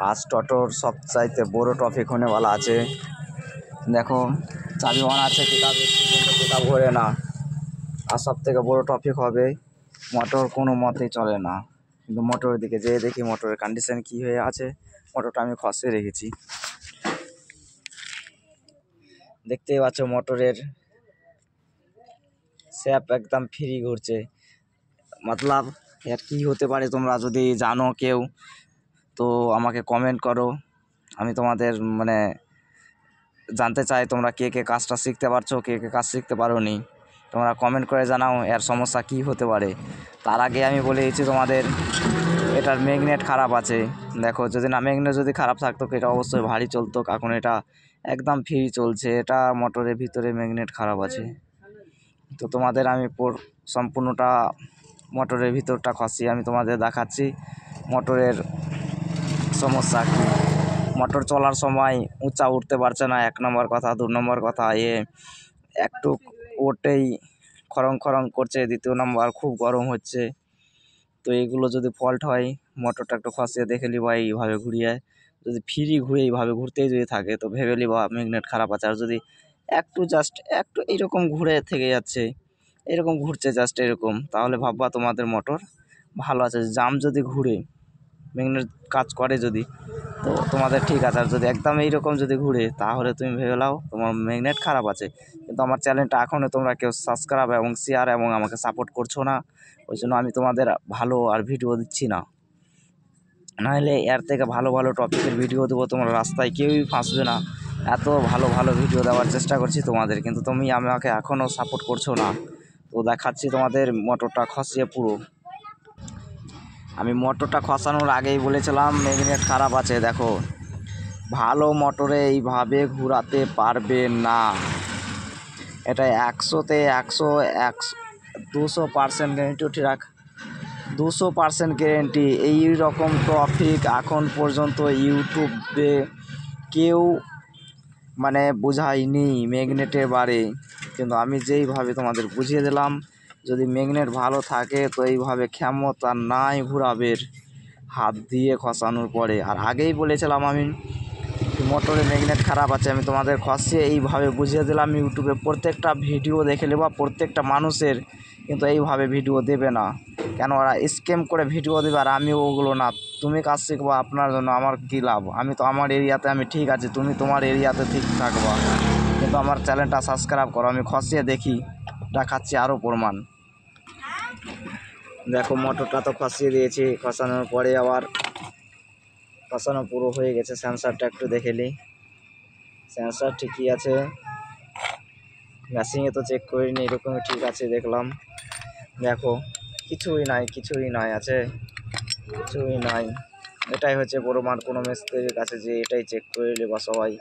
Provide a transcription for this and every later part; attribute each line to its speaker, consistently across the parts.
Speaker 1: आज टोटोर सबचाইতে বড় টপিক होने वाला আছে। দেখো চাবি অন আছে, কিতাব ভরে না। আর সব থেকে বড় টপিক হবে মোটর কোনো মতেই চলে না। কিন্তু মোটরের দিকে যেয়ে দেখি মোটরের কন্ডিশন কি হয়ে আছে। মোটরটা আমি খসে রেখেছি, দেখতেই পাচ্ছ মোটরের স্যাপ একদম ফ্রি ঘুরছে। মতলব এর কি হতে পারে তোমরা যদি জানো কেউ তো আমাকে কমেন্ট করো। আমি তোমাদের মানে জানতে চাই তোমরা কে কে কাজটা শিখতে পারছো, কে কে কাজ শিখতে পারোনি। তোমরা কমেন্ট করে জানাও এর সমস্যা কি হতে পারে। তার আগে আমি বলে দিচ্ছি তোমাদের এটার ম্যাগনেট খারাপ আছে। দেখো যদি না ম্যাগনেট যদি খারাপ থাকতো এটা অবশ্যই ভারী চলতো, এখন এটা একদম ফ্রি চলছে। এটা মোটরের ভিতরে ম্যাগনেট খারাপ আছে। তো তোমাদের আমি সম্পূর্ণটা মোটরের ভিতরটা খসিয়ে আমি তোমাদের দেখাচ্ছি মোটরের সমস্যা কী। মোটর চলার সময় উঁচা উঠতে পারছে না, 1 নম্বর কথা। 2 নম্বর কথা একটু ওঠেই খরং খরং করছে। 2য় নম্বর খুব গরম হচ্ছে। তো এইগুলো যদি ফল্ট হয় মোটরটা একটু খসিয়ে দেখে নিবা। এইভাবে ঘুরিয়ে যদি ফ্রি ঘুরে এইভাবে ঘুরতেই যদি থাকে তো ভেবে নিবা ম্যাগনেট খারাপ আছে। আর যদি জাস্ট একটু এইরকম ঘুরে থেকে যাচ্ছে, এরকম ঘুরছে জাস্ট এরকম, তাহলে ভাববা তোমাদের মোটর ভালো আছে। জাম যদি ঘুরে ম্যাগনেট কাজ করে যদি, তো তোমাদের ঠিক আছে। আর যদি একদম এইরকম যদি ঘুরে তাহলে তুমি ভেবে নাও তোমার ম্যাগনেট খারাপ আছে। কিন্তু আমার চ্যানেলটা এখনও তোমরা কেউ সাবস্ক্রাইব এবং শেয়ার এবং আমাকে সাপোর্ট করছো না, ওই জন্য আমি তোমাদের ভালো আর ভিডিও দিচ্ছি না। নাহলে এর থেকে ভালো ভালো টপিকের ভিডিও দেবো, তোমরা রাস্তায় কেউই ফাঁসবে না। এত ভালো ভালো ভিডিও দেওয়ার চেষ্টা করছি তোমাদের, কিন্তু তুমি আমাকে এখনও সাপোর্ট করছো না। তো দেখাচ্ছি তোমাদের মোটরটা খসিয়ে পুরো। আমি মোটরটা খসানোর আগেই বলেছিলাম ম্যাগনেট খারাপ আছে। দেখো ভালো মোটরে এইভাবে ঘোরাতে পারবে না। এটা 100তে 200% গ্যারেন্টি, ঠিক 200% গ্যারেন্টি। এই রকম টপিক এখন পর্যন্ত ইউটিউবে কেউ মানে বোঝায়নি ম্যাগনেটের বারে, কিন্তু আমি যেইভাবে তোমাদের বুঝিয়ে দিলাম। যদি ম্যাগনেট ভালো থাকে তো এইভাবে ক্ষমতা নাই ঘোরাবের হাত দিয়ে খসানোর পরে। আর আগেই বলেছিলাম আমি মোটরে ম্যাগনেট খারাপ আছে, আমি তোমাদের খসিয়ে এইভাবে বুঝিয়ে দিলাম। ইউটিউবে প্রত্যেকটা ভিডিও দেখে নেবা প্রত্যেকটা মানুষের, কিন্তু এইভাবে ভিডিও দেবে না। কেন ওরা স্ক্যাম করে ভিডিও দেবে আর আমি ওগুলো না। তুমি কাজ শিখবা আপনার জন্য, আমার কী লাভ? আমি তো আমার এরিয়াতে আমি ঠিক আছি, তুমি তোমার এরিয়াতে ঠিক থাকবা। কিন্তু আমার চ্যানেলটা সাবস্ক্রাইব করো। আমি খসিয়ে দেখি, দেখাচ্ছি আরও প্রমাণ। দেখো মোটরটা তো খসিয়ে দিয়েছি, খসানোর পরে আবার খসানো পুরো হয়ে গেছে। সেন্সারটা একটু দেখে নিই, সেন্সার ঠিকই আছে। মেশিনে তো চেক করিনি, এরকমই ঠিক আছে দেখলাম। দেখো কিছুই নাই আছে, কিছুই নাই। এটাই হচ্ছে প্রমাণ কোনো মিস্ত্রির কাছে যে এটাই চেক করে নেবা সবাই।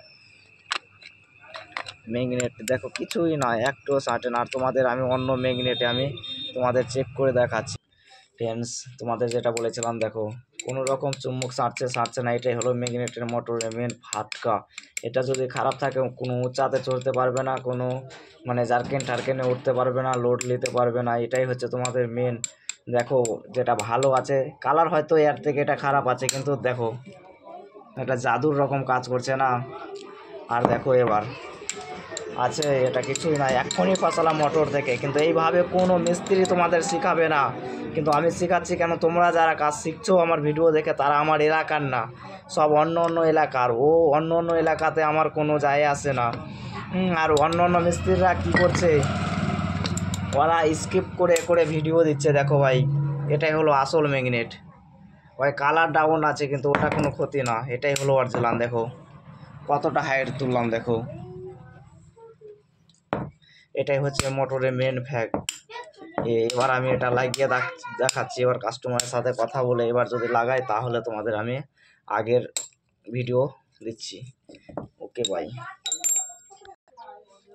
Speaker 1: ম্যাগনেট দেখো কিছুই নাই, একটুও সার্টেন। আর তোমাদের আমি অন্য ম্যাগনেটে আমি তোমাদের চেক করে দেখাচ্ছি। ফ্রেন্ডস তোমাদের যেটা বলেছিলাম, দেখো কোনো রকম চুম্বক সারছে না। এটাই হলো ম্যাগনেটের মোটরের মেন ফাটকা। এটা যদি খারাপ থাকে কোনো উঁচাতে চড়তে পারবে না, কোনো মানে টার্কেনে উঠতে পারবে না, লোড নিতে পারবে না। এটাই হচ্ছে তোমাদের মেন। দেখো যেটা ভালো আছে কালার হয়তো এর থেকে এটা খারাপ আছে, কিন্তু দেখো এটা জাদুর রকম কাজ করছে না। আর দেখো এবার আছে, এটা কিছুই নাই। এখনই ফসালাম মোটর থেকে, কিন্তু এইভাবে কোনো মিস্ত্রি তোমাদের শেখাবে না। কিন্তু আমি শেখাচ্ছি কেন, তোমরা যারা কাজ শিখছো আমার ভিডিও দেখে তারা আমার এলাকার না, সব অন্য অন্য এলাকার। অন্য অন্য এলাকাতে আমার কোনো যায় আসে না। আর অন্য অন্য মিস্ত্রিরা কী করছে, ওরা স্কিপ করে করে ভিডিও দিচ্ছে। দেখো ভাই এটাই হলো আসল ম্যাগনেট। ওই কালার ডাউন আছে কিন্তু ওটা কোনো ক্ষতি না, এটাই হলো অরিজিনাল। দেখো কতটা হাইট তুললাম, দেখো এটাই হচ্ছে মোটরের মেন ফ্যাক্ট। এবার আমি এটা লাগিয়ে দেখাচ্ছি। এবার কাস্টমারের সাথে কথা বলে এবার যদি লাগাই তাহলে তোমাদের আমি আগের ভিডিও দিচ্ছি। Okay bye.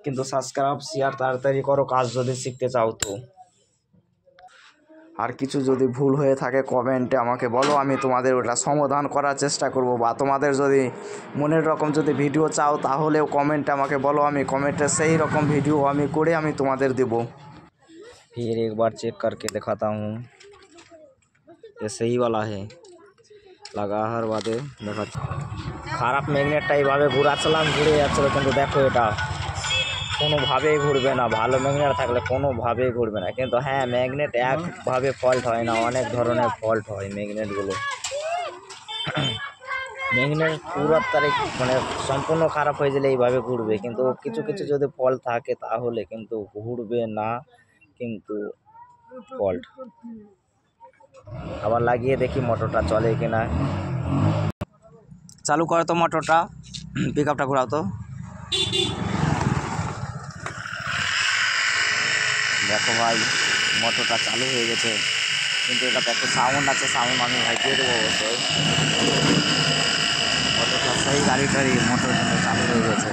Speaker 1: কিন্তু সাবস্ক্রাইব শেয়ার তাড়াতাড়ি করো কাজ যদি শিখতে চাও তো। আর কিছু যদি ভুল হয়ে থাকে কমেন্টে আমাকে বলো, আমি তোমাদের ওটা সমাধান করার চেষ্টা করব। বা তোমাদের যদি মনের রকম যদি ভিডিও চাও তাহলেও কমেন্টে আমাকে বলো, আমি কমেন্টে সেই রকম ভিডিও আমি করে আমি তোমাদের দেব। फिर एक बार चेक करके दिखाता हूँ, ये सही वाला है। লাগার বাদে দেখাচ্ছি। খারাপ ম্যাগনেটটা এইভাবে ঘুরাচ্ছিলাম, ঘুরে যাচ্ছিলো, কিন্তু দেখো এটা কোনোভাবেই ঘুরবে না। ভালো ম্যাগনেট থাকলে কোনোভাবেই ঘুরবে না। কিন্তু হ্যাঁ, ম্যাগনেট একভাবে ফল্ট হয় না, অনেক ধরনের ফল্ট হয় ম্যাগনেটগুলো। ম্যাগনেট পুরো তারিখ মানে সম্পূর্ণ খারাপ হয়ে গেলে এইভাবে ঘুরবে, কিন্তু কিছু কিছু যদি ফল্ট থাকে তাহলে কিন্তু ঘুরবে না। কিন্তু ফল্ট আবার লাগিয়ে দেখি মোটরটা চলে কিনা। চালু করো তো মোটরটা, পিক আপটা ঘোরাও তো। দেখো ভাই, মোটরটা চালু হয়ে গেছে, কিন্তু এটাতে একটা সাউন্ড আছে, সাউন্ড আমি ভাই দিয়ে দেবো অবশ্যই। মোটরটা সেই গাড়িটারই মোটর কিন্তু চালু হয়ে গেছে,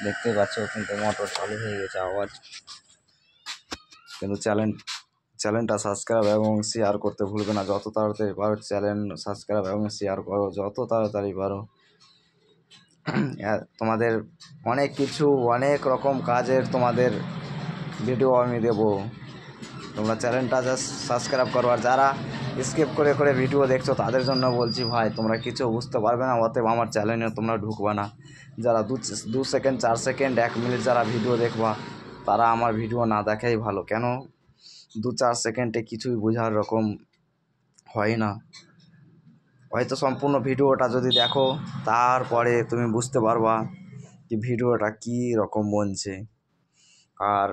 Speaker 1: দেখতে পাচ্ছ, কিন্তু মোটর চালু হয়ে গেছে আওয়াজ। কিন্তু চ্যানেলটা সাবস্ক্রাইব এবং শেয়ার করতে ভুলবে না। যত তাড়াতাড়ি পারো চ্যানেল সাবস্ক্রাইব এবং শেয়ার করো, যত তাড়াতাড়ি পারো। তোমাদের অনেক কিছু, অনেক রকম কাজের তোমাদের ভিডিও আমি দেব, তোমরা চ্যানেলটা জাস্ট সাবস্ক্রাইব করো। আর যারা স্কিপ করে করে ভিডিও দেখছো তাদের জন্য বলছি ভাই, তোমরা কিছু বুঝতে পারবে না, অতএব আমার চ্যানেলে তোমরা ঢুকবা না। যারা 2 সেকেন্ড 4 সেকেন্ড 1 মিনিট যারা ভিডিও দেখবা, তারা আমার ভিডিও না দেখাই ভালো। কেন 2-4 সেকেন্ডে কিছুই বোঝার রকম হয় না। হয়তো সম্পূর্ণ ভিডিওটা যদি দেখো, তারপরে তুমি বুঝতে পারবা কি ভিডিওটা কী রকম বলছে। আর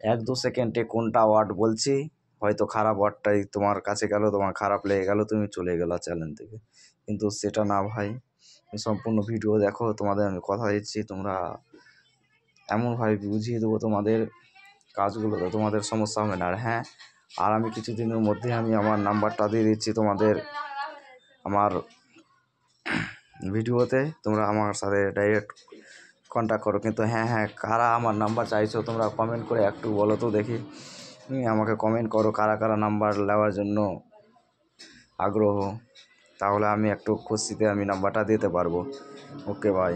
Speaker 1: 1-2 সেকেন্ডে কোনটা ওয়ার্ড বলছি, হয়তো খারাপ ওয়ার্ডটাই তোমার কাছে গেল, তোমার খারাপ লেগে গেল, তুমি চলে গেলো চ্যানেল থেকে। কিন্তু সেটা না ভাই, সম্পূর্ণ ভিডিও দেখো। তোমাদের আমি কথা দিচ্ছি, তোমরা এমনভাবে বুঝিয়ে দেবো তোমাদের কাজগুলোতে তোমাদের সমস্যা হবে না। আর হ্যাঁ, আর আমি কিছুদিনের মধ্যে আমি আমার নাম্বারটা দিয়ে দিচ্ছি তোমাদের আমার ভিডিওতে, তোমরা আমার সাথে ডাইরেক্ট কন্ট্যাক্ট করো। কিন্তু হ্যাঁ, কারা আমার নাম্বার চাইছো তোমরা কমেন্ট করে একটু বলো তো দেখি। আমাকে কমেন্ট করো কারা কারা নাম্বার নেওয়ার জন্য আগ্রহ, তাহলে আমি একটু খুশিতে আমি নাম্বারটা দিতে পারবো। ওকে ভাই।